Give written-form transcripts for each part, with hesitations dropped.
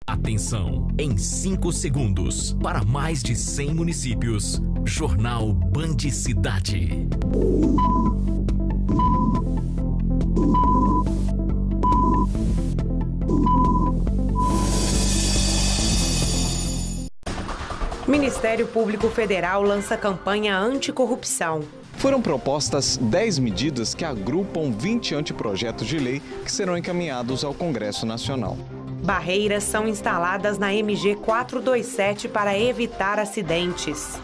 Atenção, em 5 segundos, para mais de 100 municípios, Jornal Band Cidade. Ministério Público Federal lança campanha anticorrupção. Foram propostas 10 medidas que agrupam 20 anteprojetos de lei que serão encaminhados ao Congresso Nacional. Barreiras são instaladas na MG 427 para evitar acidentes.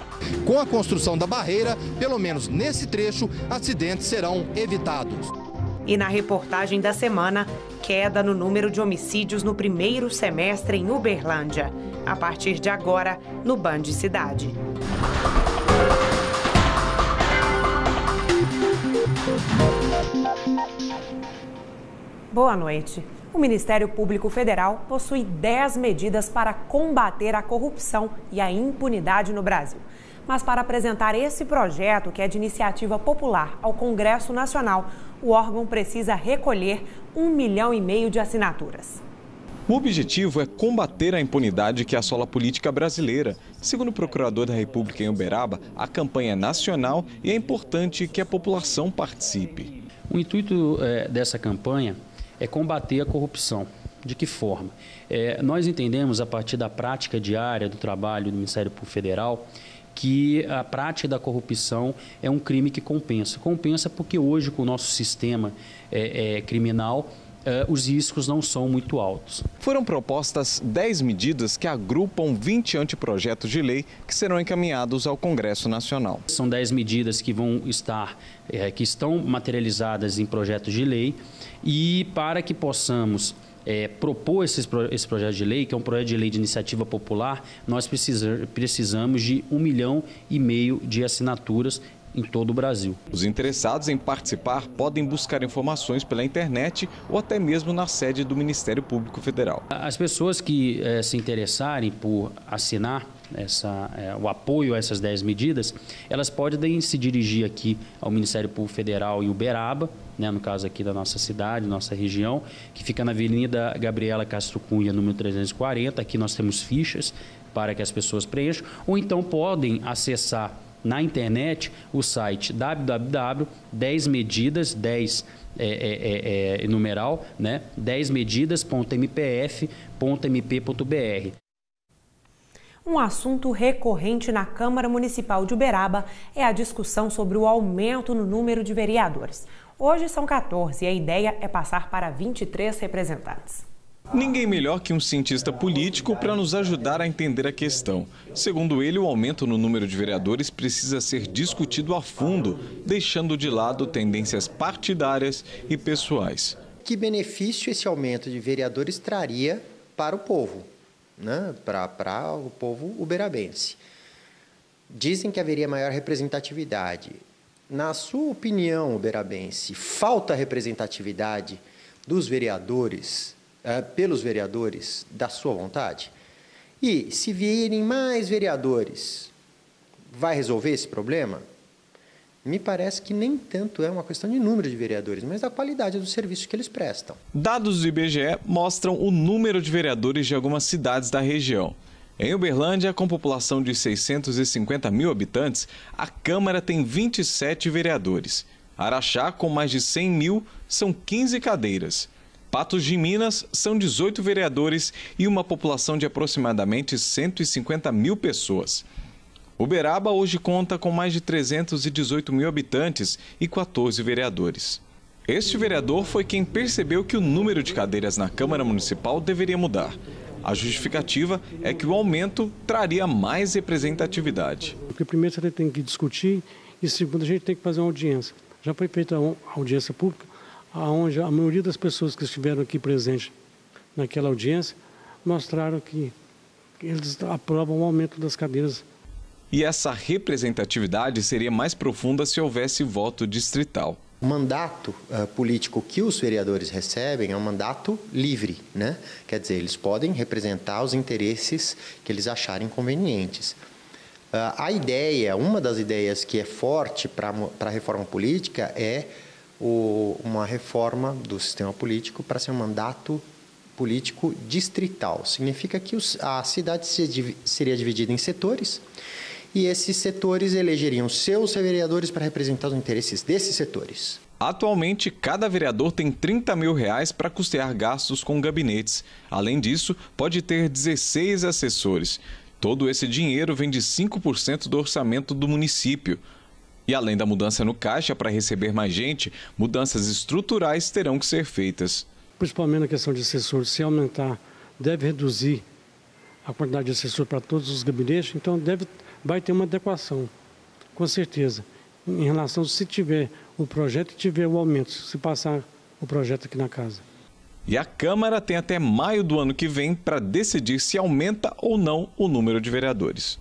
Com a construção da barreira, pelo menos nesse trecho, acidentes serão evitados. E na reportagem da semana, queda no número de homicídios no primeiro semestre em Uberlândia. A partir de agora, no Band Cidade. Boa noite. O Ministério Público Federal possui 10 medidas para combater a corrupção e a impunidade no Brasil. Mas para apresentar esse projeto, que é de iniciativa popular, ao Congresso Nacional, o órgão precisa recolher 1,5 milhão de assinaturas. O objetivo é combater a impunidade que assola a política brasileira. Segundo o procurador da República em Uberaba, a campanha é nacional e é importante que a população participe. O intuito dessa campanha é combater a corrupção. De que forma? Nós entendemos, a partir da prática diária do trabalho do Ministério Público Federal, que a prática da corrupção é um crime que compensa. Compensa porque hoje, com o nosso sistema criminal, os riscos não são muito altos. Foram propostas 10 medidas que agrupam 20 anteprojetos de lei que serão encaminhados ao Congresso Nacional. São 10 medidas que que estão materializadas em projetos de lei, e para que possamos propor esse projeto de lei, que é um projeto de lei de iniciativa popular, nós precisamos de 1,5 milhão de assinaturas em todo o Brasil. Os interessados em participar podem buscar informações pela internet ou até mesmo na sede do Ministério Público Federal. As pessoas que se interessarem por assinar o apoio a essas 10 medidas, elas podem se dirigir aqui ao Ministério Público Federal em Uberaba, no caso aqui da nossa cidade, nossa região, que fica na Avenida Gabriela Castro Cunha, número 340. Aqui nós temos fichas para que as pessoas preencham, ou então podem acessar na internet o site www.10medidas, 10 numeral, 10medidas.mpf.mp.br. Um assunto recorrente na Câmara Municipal de Uberaba é a discussão sobre o aumento no número de vereadores. Hoje são 14 e a ideia é passar para 23 representantes. Ninguém melhor que um cientista político para nos ajudar a entender a questão. Segundo ele, o aumento no número de vereadores precisa ser discutido a fundo, deixando de lado tendências partidárias e pessoais. Que benefício esse aumento de vereadores traria para o povo, para o povo uberabense? Dizem que haveria maior representatividade. Na sua opinião, uberabense, falta representatividade dos vereadores, pelos vereadores, da sua vontade? E se vierem mais vereadores, vai resolver esse problema? Me parece que nem tanto é uma questão de número de vereadores, mas da qualidade do serviço que eles prestam. Dados do IBGE mostram o número de vereadores de algumas cidades da região. Em Uberlândia, com população de 650 mil habitantes, a Câmara tem 27 vereadores. Araxá, com mais de 100 mil, são 15 cadeiras. Patos de Minas são 18 vereadores e uma população de aproximadamente 150 mil pessoas. Uberaba hoje conta com mais de 318 mil habitantes e 14 vereadores. Este vereador foi quem percebeu que o número de cadeiras na Câmara Municipal deveria mudar. A justificativa é que o aumento traria mais representatividade. Porque primeiro você tem que discutir e segundo a gente tem que fazer uma audiência. Já foi feita a audiência pública, onde a maioria das pessoas que estiveram aqui presentes naquela audiência mostraram que eles aprovam o aumento das cadeiras. E essa representatividade seria mais profunda se houvesse voto distrital. O mandato político que os vereadores recebem é um mandato livre, Quer dizer, eles podem representar os interesses que eles acharem convenientes. A ideia, uma das ideias que é forte para a reforma política é uma reforma do sistema político para ser um mandato político distrital. Significa que a cidade seria dividida em setores e esses setores elegeriam seus vereadores para representar os interesses desses setores. Atualmente, cada vereador tem R$30 mil para custear gastos com gabinetes. Além disso, pode ter 16 assessores. Todo esse dinheiro vem de 5% do orçamento do município. E além da mudança no caixa para receber mais gente, mudanças estruturais terão que ser feitas. Principalmente na questão de assessores, se aumentar, deve reduzir a quantidade de assessores para todos os gabinetes, então vai ter uma adequação, com certeza. Em relação, se tiver o projeto e tiver o aumento, se passar o projeto aqui na casa. E a Câmara tem até maio do ano que vem para decidir se aumenta ou não o número de vereadores.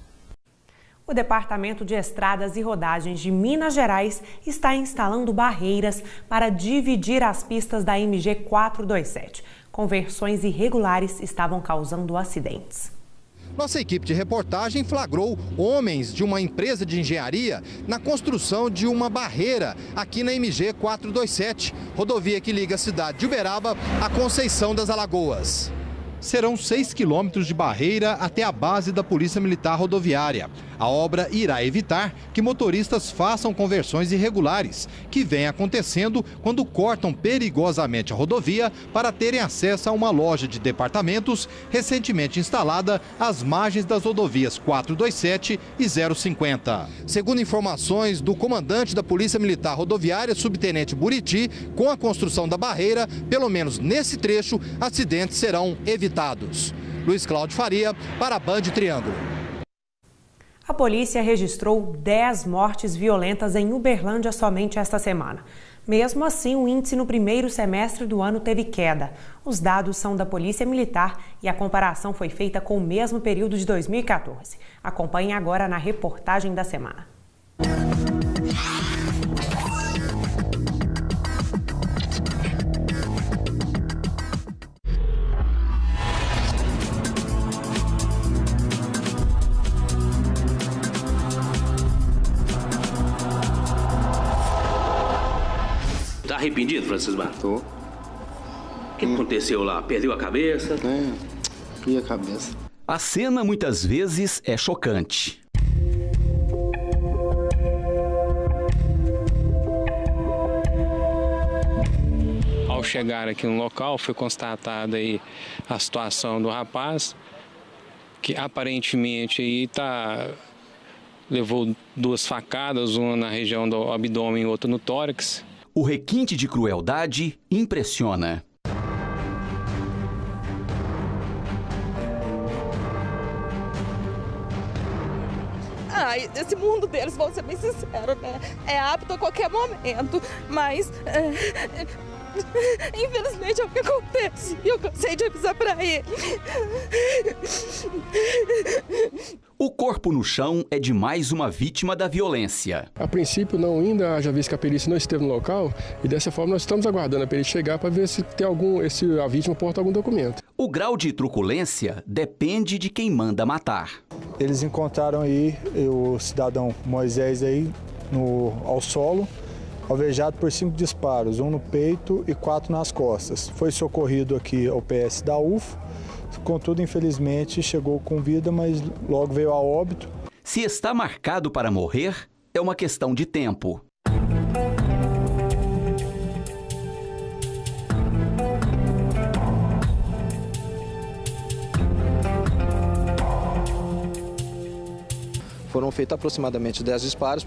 O Departamento de Estradas e Rodagens de Minas Gerais está instalando barreiras para dividir as pistas da MG 427. Conversões irregulares estavam causando acidentes. Nossa equipe de reportagem flagrou homens de uma empresa de engenharia na construção de uma barreira aqui na MG 427, rodovia que liga a cidade de Uberaba à Conceição das Alagoas. Serão 6 quilômetros de barreira até a base da Polícia Militar Rodoviária. A obra irá evitar que motoristas façam conversões irregulares, que vem acontecendo quando cortam perigosamente a rodovia para terem acesso a uma loja de departamentos recentemente instalada às margens das rodovias 427 e 050. Segundo informações do comandante da Polícia Militar Rodoviária, subtenente Buriti, com a construção da barreira, pelo menos nesse trecho, acidentes serão evitados. Luiz Cláudio Faria, para a Band Triângulo. A polícia registrou 10 mortes violentas em Uberlândia somente esta semana. Mesmo assim, o índice no primeiro semestre do ano teve queda. Os dados são da Polícia Militar e a comparação foi feita com o mesmo período de 2014. Acompanhe agora na reportagem da semana. Tá arrependido, Francisco Barros? Tô. O que aconteceu lá? Perdeu a cabeça? Perdi a cabeça. A cena muitas vezes é chocante. Ao chegar aqui no local, foi constatada aí a situação do rapaz, que aparentemente aí levou 2 facadas, uma na região do abdômen e outra no tórax. O requinte de crueldade impressiona. Esse mundo deles, vou ser bem sincero, né? É apto a qualquer momento, mas infelizmente é o que acontece e eu cansei de avisar pra ele. O corpo no chão é de mais uma vítima da violência. A princípio, não ainda, haja visto que a perícia não esteve no local e dessa forma nós estamos aguardando a perícia chegar para ver se tem a vítima porta algum documento. O grau de truculência depende de quem manda matar. Eles encontraram aí o cidadão Moisés aí ao solo, alvejado por 5 disparos, 1 no peito e 4 nas costas. Foi socorrido aqui ao PS da UFO. Contudo, infelizmente, chegou com vida, mas logo veio a óbito. Se está marcado para morrer, é uma questão de tempo. Foram feitos aproximadamente 10 disparos.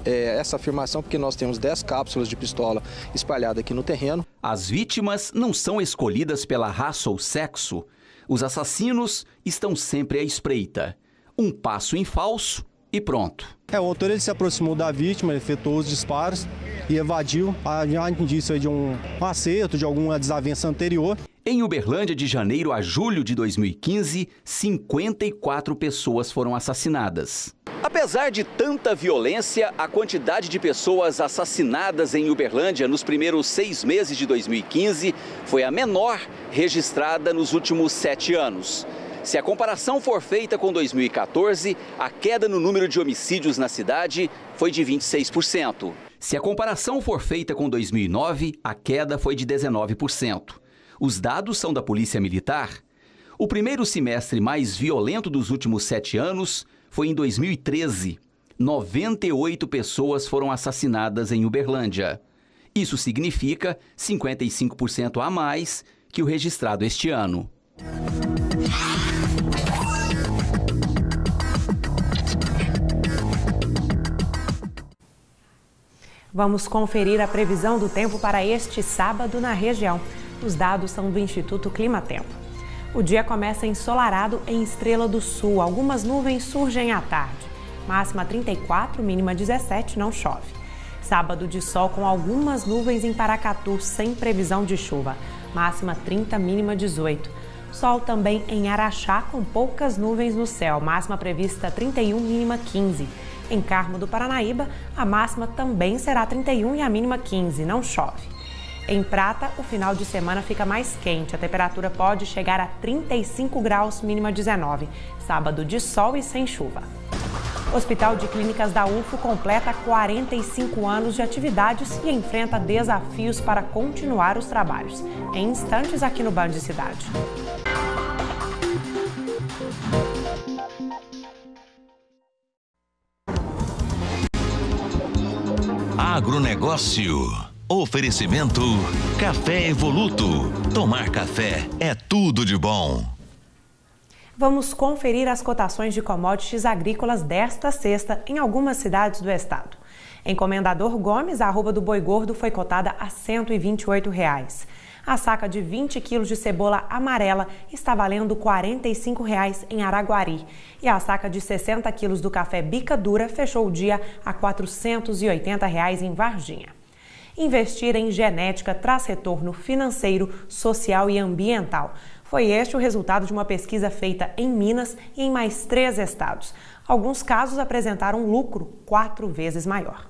Essa afirmação porque nós temos 10 cápsulas de pistola espalhadas aqui no terreno. As vítimas não são escolhidas pela raça ou sexo. Os assassinos estão sempre à espreita. Um passo em falso e pronto. O autor ele se aproximou da vítima, efetuou os disparos e evadiu. Há indício de um acerto, de alguma desavença anterior. Em Uberlândia, de janeiro a julho de 2015, 54 pessoas foram assassinadas. Apesar de tanta violência, a quantidade de pessoas assassinadas em Uberlândia nos primeiros 6 meses de 2015 foi a menor registrada nos últimos 7 anos. Se a comparação for feita com 2014, a queda no número de homicídios na cidade foi de 26%. Se a comparação for feita com 2009, a queda foi de 19%. Os dados são da Polícia Militar. O primeiro semestre mais violento dos últimos 7 anos foi em 2013. 98 pessoas foram assassinadas em Uberlândia. Isso significa 55% a mais que o registrado este ano. Vamos conferir a previsão do tempo para este sábado na região. Os dados são do Instituto Climatempo. O dia começa ensolarado em Estrela do Sul. Algumas nuvens surgem à tarde. Máxima 34, mínima 17, não chove. Sábado de sol com algumas nuvens em Paracatu, sem previsão de chuva. Máxima 30, mínima 18. Sol também em Araxá, com poucas nuvens no céu. Máxima prevista 31, mínima 15. Em Carmo do Paranaíba, a máxima também será 31 e a mínima 15, não chove. Em Prata, o final de semana fica mais quente. A temperatura pode chegar a 35 graus, mínima 19. Sábado de sol e sem chuva. O Hospital de Clínicas da UFO completa 45 anos de atividades e enfrenta desafios para continuar os trabalhos. Em instantes, aqui no Band Cidade. Agronegócio. Oferecimento Café Evoluto. Tomar café é tudo de bom. Vamos conferir as cotações de commodities agrícolas desta sexta em algumas cidades do estado. Em Comendador Gomes, a arroba do boi gordo foi cotada a R$ 128. A saca de 20 quilos de cebola amarela está valendo R$ 45 em Araguari. E a saca de 60 quilos do café bica dura fechou o dia a R$ 480 em Varginha. Investir em genética traz retorno financeiro, social e ambiental. Foi este o resultado de uma pesquisa feita em Minas e em mais 3 estados. Alguns casos apresentaram lucro 4 vezes maior.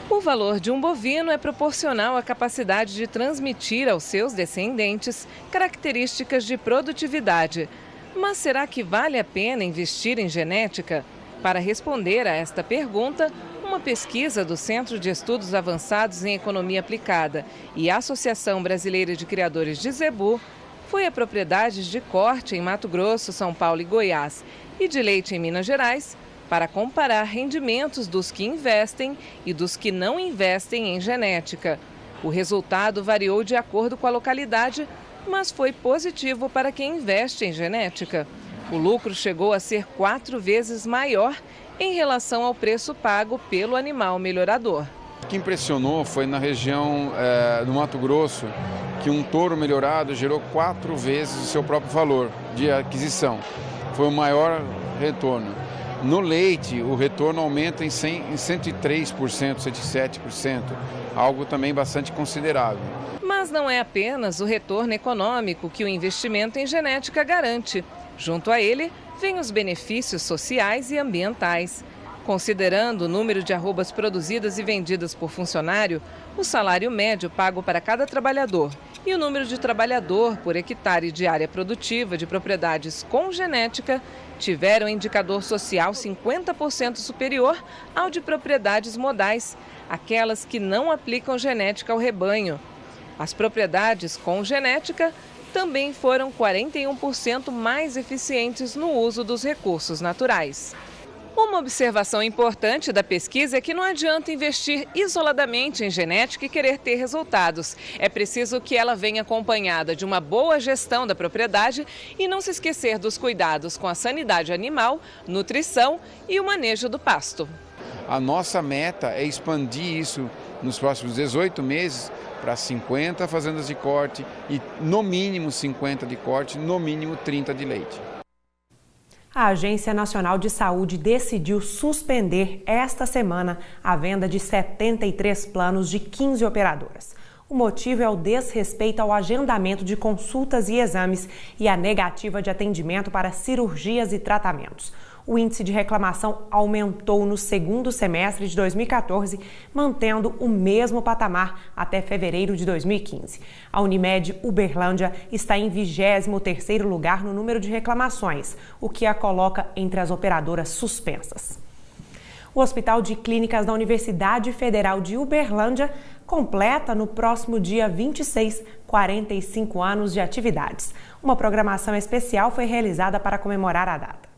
O valor de um bovino é proporcional à capacidade de transmitir aos seus descendentes características de produtividade. Mas será que vale a pena investir em genética? Para responder a esta pergunta, uma pesquisa do Centro de Estudos Avançados em Economia Aplicada e a Associação Brasileira de Criadores de Zebu foi a propriedades de corte em Mato Grosso, São Paulo e Goiás e de leite em Minas Gerais, para comparar rendimentos dos que investem e dos que não investem em genética. O resultado variou de acordo com a localidade, mas foi positivo para quem investe em genética. O lucro chegou a ser 4 vezes maior em relação ao preço pago pelo animal melhorador. O que impressionou foi na região do Mato Grosso, que um touro melhorado gerou 4 vezes o seu próprio valor de aquisição. Foi o maior retorno. No leite, o retorno aumenta em 103%, 107%, algo também bastante considerável. Mas não é apenas o retorno econômico que o investimento em genética garante. Junto a ele, vêm os benefícios sociais e ambientais. Considerando o número de arrobas produzidas e vendidas por funcionário, o salário médio pago para cada trabalhador e o número de trabalhador por hectare de área produtiva de propriedades com genética tiveram indicador social 50% superior ao de propriedades modais, aquelas que não aplicam genética ao rebanho. As propriedades com genética também foram 41% mais eficientes no uso dos recursos naturais. Uma observação importante da pesquisa é que não adianta investir isoladamente em genética e querer ter resultados. É preciso que ela venha acompanhada de uma boa gestão da propriedade e não se esquecer dos cuidados com a sanidade animal, nutrição e o manejo do pasto. A nossa meta é expandir isso nos próximos 18 meses para 50 fazendas de corte e no mínimo 50 de corte, no mínimo 30 de leite. A Agência Nacional de Saúde decidiu suspender esta semana a venda de 73 planos de 15 operadoras. O motivo é o desrespeito ao agendamento de consultas e exames e a negativa de atendimento para cirurgias e tratamentos. O índice de reclamação aumentou no segundo semestre de 2014, mantendo o mesmo patamar até fevereiro de 2015. A Unimed Uberlândia está em 23º lugar no número de reclamações, o que a coloca entre as operadoras suspensas. O Hospital de Clínicas da Universidade Federal de Uberlândia completa no próximo dia 26, 45 anos de atividades. Uma programação especial foi realizada para comemorar a data.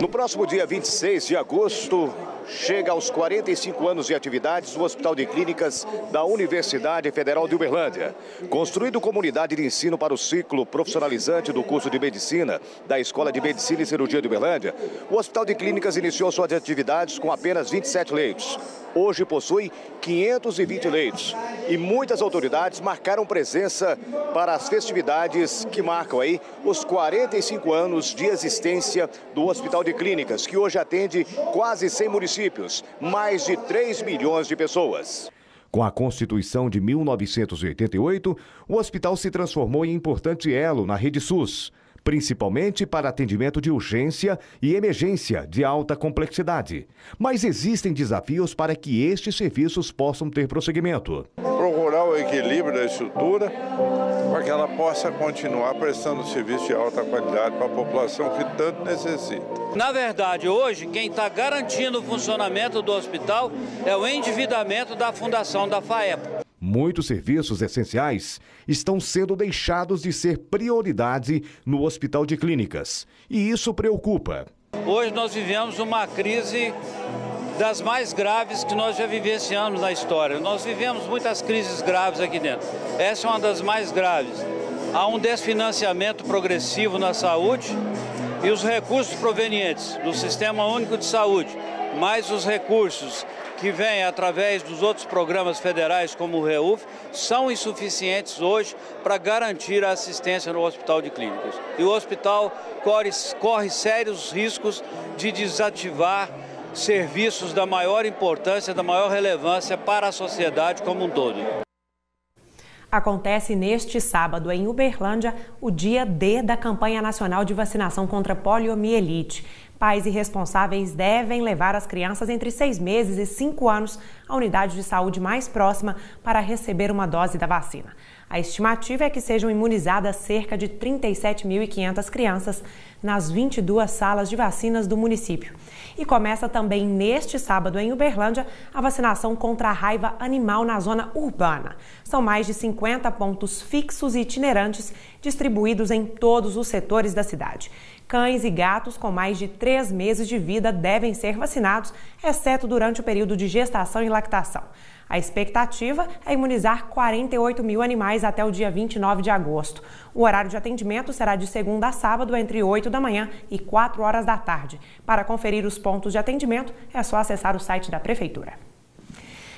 No próximo dia 26 de agosto, chega aos 45 anos de atividades o Hospital de Clínicas da Universidade Federal de Uberlândia. Construído como unidade de ensino para o ciclo profissionalizante do curso de Medicina da Escola de Medicina e Cirurgia de Uberlândia, o Hospital de Clínicas iniciou suas atividades com apenas 27 leitos. Hoje possui 520 leitos e muitas autoridades marcaram presença para as festividades que marcam aí os 45 anos de existência do Hospital de Clínicas, que hoje atende quase 100 municípios, mais de 3 milhões de pessoas. Com a Constituição de 1988, o hospital se transformou em importante elo na rede SUS, principalmente para atendimento de urgência e emergência de alta complexidade. Mas existem desafios para que estes serviços possam ter prosseguimento. Procurar o equilíbrio da estrutura para que ela possa continuar prestando serviço de alta qualidade para a população que tanto necessita. Na verdade, hoje, quem está garantindo o funcionamento do hospital é o endividamento da fundação da FAEP. Muitos serviços essenciais estão sendo deixados de ser prioridade no Hospital de Clínicas. E isso preocupa. Hoje nós vivemos uma crise das mais graves que nós já vivenciamos na história. Nós vivemos muitas crises graves aqui dentro. Essa é uma das mais graves. Há um desfinanciamento progressivo na saúde e os recursos provenientes do Sistema Único de Saúde, mais os recursos que vêm através dos outros programas federais, como o REUF, são insuficientes hoje para garantir a assistência no Hospital de Clínicas. E o hospital corre sérios riscos de desativar serviços da maior importância, da maior relevância para a sociedade como um todo. Acontece neste sábado em Uberlândia o dia D da campanha nacional de vacinação contra poliomielite. Pais e responsáveis devem levar as crianças entre 6 meses e 5 anos à unidade de saúde mais próxima para receber uma dose da vacina. A estimativa é que sejam imunizadas cerca de 37.500 crianças nas 22 salas de vacinas do município. E começa também neste sábado em Uberlândia a vacinação contra a raiva animal na zona urbana. São mais de 50 pontos fixos e itinerantes distribuídos em todos os setores da cidade. Cães e gatos com mais de 3 meses de vida devem ser vacinados, exceto durante o período de gestação e lactação. A expectativa é imunizar 48 mil animais até o dia 29 de agosto. O horário de atendimento será de segunda a sábado, entre 8 da manhã e 4 horas da tarde. Para conferir os pontos de atendimento, é só acessar o site da Prefeitura.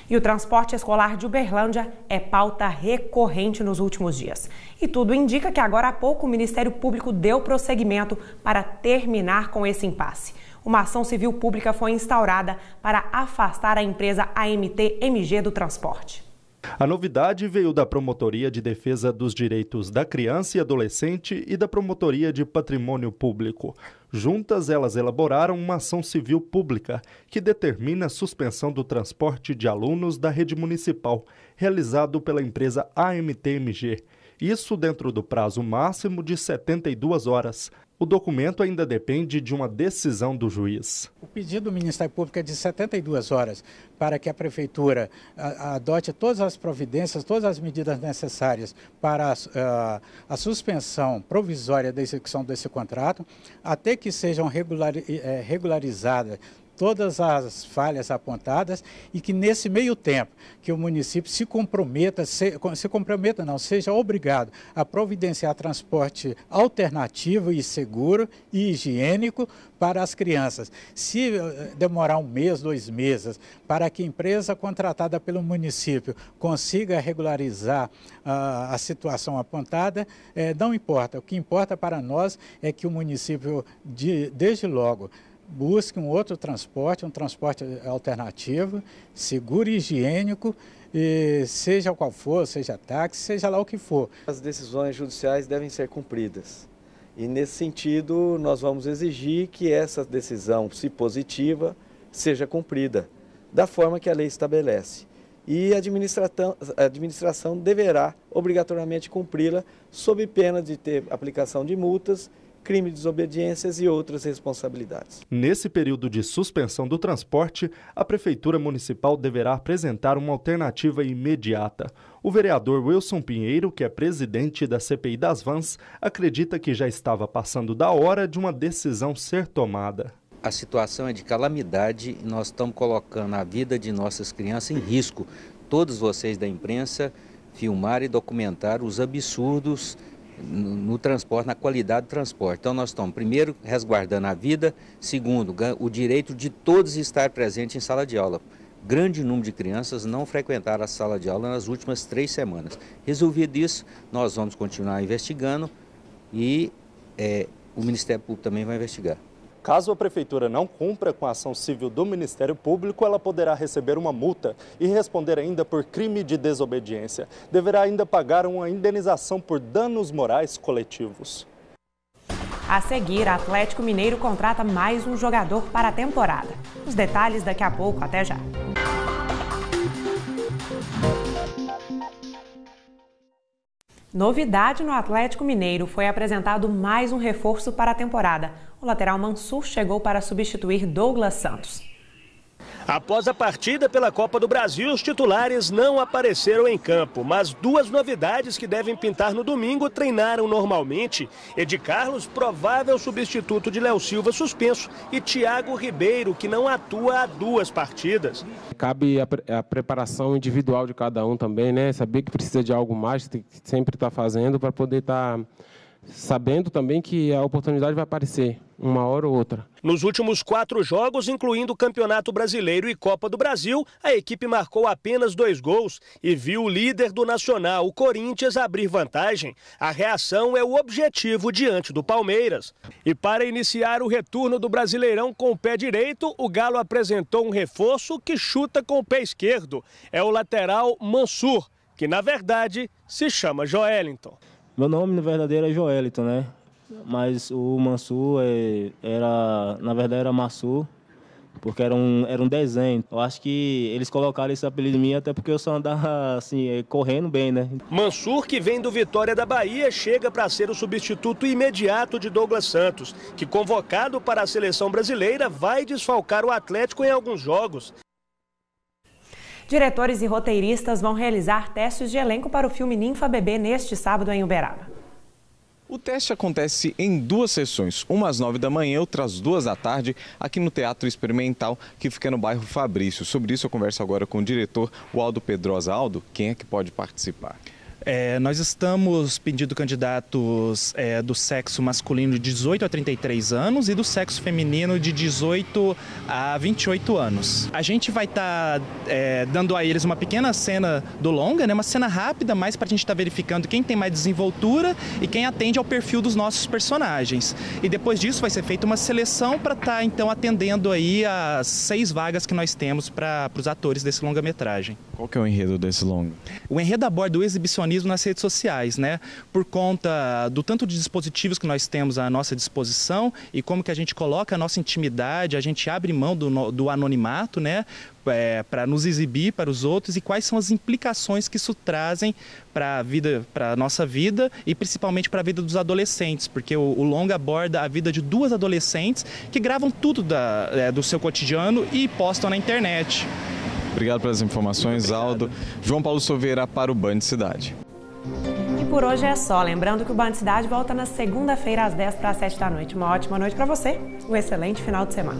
E o transporte escolar de Uberlândia é pauta recorrente nos últimos dias. E tudo indica que agora há pouco o Ministério Público deu prosseguimento para terminar com esse impasse. Uma ação civil pública foi instaurada para afastar a empresa AMT-MG do transporte. A novidade veio da Promotoria de Defesa dos Direitos da Criança e Adolescente e da Promotoria de Patrimônio Público. Juntas, elas elaboraram uma ação civil pública que determina a suspensão do transporte de alunos da rede municipal, realizado pela empresa AMT-MG. Isso dentro do prazo máximo de 72 horas. O documento ainda depende de uma decisão do juiz. O pedido do Ministério Público é de 72 horas para que a Prefeitura adote todas as providências, todas as medidas necessárias para a suspensão provisória da execução desse contrato, até que sejam regularizadas todas as falhas apontadas e que nesse meio tempo que o município seja obrigado a providenciar transporte alternativo e seguro e higiênico para as crianças. Se demorar 1 mês, 2 meses, para que a empresa contratada pelo município consiga regularizar a situação apontada, não importa. O que importa para nós é que o município, desde logo, busque um outro transporte, um transporte alternativo, seguro e higiênico, seja qual for, seja táxi, seja lá o que for. As decisões judiciais devem ser cumpridas e, nesse sentido, nós vamos exigir que essa decisão, se positiva, seja cumprida da forma que a lei estabelece. E a administração deverá obrigatoriamente cumpri-la sob pena de ter aplicação de multas, crime de desobediências e outras responsabilidades. Nesse período de suspensão do transporte, a Prefeitura Municipal deverá apresentar uma alternativa imediata. O vereador Wilson Pinheiro, que é presidente da CPI das Vans, acredita que já estava passando da hora de uma decisão ser tomada. A situação é de calamidade e nós estamos colocando a vida de nossas crianças em risco. Todos vocês da imprensa filmar e documentar os absurdos no transporte, na qualidade do transporte. Então nós estamos, primeiro, resguardando a vida, segundo, o direito de todos estar presentes em sala de aula. Grande número de crianças não frequentaram a sala de aula nas últimas 3 semanas. Resolvido isso, nós vamos continuar investigando e o Ministério Público também vai investigar. Caso a Prefeitura não cumpra com a ação civil do Ministério Público, ela poderá receber uma multa e responder ainda por crime de desobediência. Deverá ainda pagar uma indenização por danos morais coletivos. A seguir, Atlético Mineiro contrata mais um jogador para a temporada. Os detalhes daqui a pouco, até já. Novidade no Atlético Mineiro, foi apresentado mais um reforço para a temporada. O lateral Mansur chegou para substituir Douglas Santos. Após a partida pela Copa do Brasil, os titulares não apareceram em campo, mas 2 novidades que devem pintar no domingo treinaram normalmente. Edi Carlos, provável substituto de Léo Silva, suspenso, e Thiago Ribeiro, que não atua há 2 partidas. Cabe a preparação individual de cada um também, né? Saber que precisa de algo mais, tem que sempre estar fazendo para poder estar sabendo também que a oportunidade vai aparecer uma hora ou outra. Nos últimos 4 jogos, incluindo o Campeonato Brasileiro e Copa do Brasil, a equipe marcou apenas 2 gols e viu o líder do Nacional, o Corinthians, abrir vantagem. A reação é o objetivo diante do Palmeiras. E para iniciar o retorno do Brasileirão com o pé direito, o Galo apresentou um reforço que chuta com o pé esquerdo. É o lateral Mansur, que na verdade se chama Joelinton. Meu nome verdadeiro é Joelinton, né? Mas o Mansur na verdade era Mansur, porque era um desenho. Eu acho que eles colocaram esse apelido em mim até porque eu só andava assim, correndo bem, né? Mansur, que vem do Vitória da Bahia, chega para ser o substituto imediato de Douglas Santos, que, convocado para a seleção brasileira, vai desfalcar o Atlético em alguns jogos. Diretores e roteiristas vão realizar testes de elenco para o filme Ninfa Bebê neste sábado em Uberaba. O teste acontece em 2 sessões, uma às 9 da manhã, outra às 2 da tarde, aqui no Teatro Experimental, que fica no bairro Fabrício. Sobre isso eu converso agora com o diretor, o Aldo Pedrosa. Aldo, quem é que pode participar? Nós estamos pedindo candidatos do sexo masculino de 18 a 33 anos e do sexo feminino de 18 a 28 anos. A gente vai estar dando a eles uma pequena cena do longa, né? Uma cena rápida, mais para a gente estar verificando quem tem mais desenvoltura e quem atende ao perfil dos nossos personagens. E depois disso vai ser feita uma seleção para estar então atendendo aí as 6 vagas que nós temos para os atores desse longa-metragem. Qual que é o enredo desse longa? O enredo aborda o exibicionismo nas redes sociais, né? Por conta do tanto de dispositivos que nós temos à nossa disposição e como que a gente coloca a nossa intimidade, a gente abre mão do anonimato, né? Para nos exibir para os outros e quais são as implicações que isso trazem para a nossa vida e principalmente para a vida dos adolescentes, porque o longa aborda a vida de 2 adolescentes que gravam tudo do seu cotidiano e postam na internet. Obrigado pelas informações, Aldo. João Paulo Silveira para o Band Cidade. E por hoje é só. Lembrando que o Band Cidade volta na segunda-feira às 10 para as 7 da noite. Uma ótima noite para você. Um excelente final de semana.